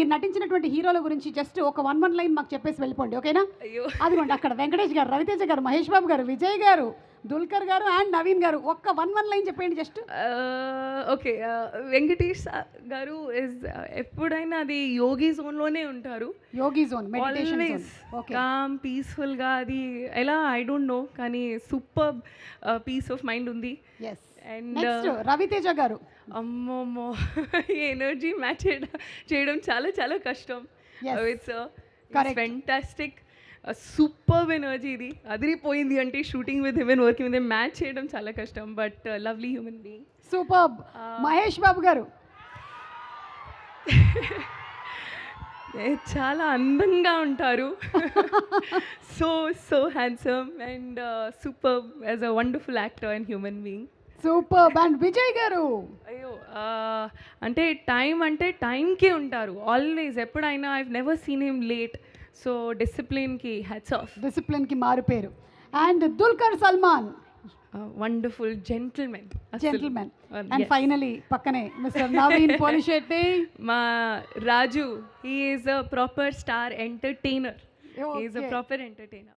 మీరు నటించినటువంటి హీరోల గురించి జస్ట్ ఒక వన్ లైన్ మాకు చెప్పేసి వెళ్ళిపోండి, ఓకేనా? అయ్యో అదిగోండి అక్కడ వెంకటేష్ గారు, రవితేజ గారు, మహేష్ బాబు గారు, విజయ్ గారు, దుల్కర్ గారు అండ్ నవీన్ గారు. ఒక్క వన్ లైన్ చెప్పండి జస్ట్. ఓకే. వెంకటేష్ గారు ఇస్ ఎప్పుడైనా అది యోగి జోన్లోనే ఉంటారు. Yogi zone, meditation zone. Always okay, calm పీస్ఫుల్గా, అది ఎలా ఐ డోంట్ నో, కానీ సూపర్ పీస్ ఆఫ్ మైండ్ ఉంది. ఎస్. అండ్ నెక్స్ట్ రవితేజ గారు. అమ్మమ్మో ఈ ఎనర్జీ మ్యాచ్ చేయడం చాలా చాలా కష్టం. Yes. It's Correct. Fantastic, super energy. ఇది అదిరిపోయింది అంటే shooting with him and working with him match చేయడం చాలా కష్టం, but lovely human being. Super. Mahesh Babu గారు. చాలా అందంగా ఉంటారు. So handsome and super as a wonderful actor and human being. Super. And Vijay గారు. అయ్యో అంటే టైంకే ఉంటారు ఆల్వేస్. ఎప్పుడైనా I never seen him late. So డిసిప్లిన్కి హ్యాట్స్ ఆఫ్. డిసిప్లిన్కి మారు పేరు. And Dulquer Salman. Wonderful gentlemen. Gentlemen. And finally పక్కనే మిస్టర్ నవీన్ పోలిశెట్టి. మా Raju, he is a proper star entertainer. He is a Okay. Proper entertainer.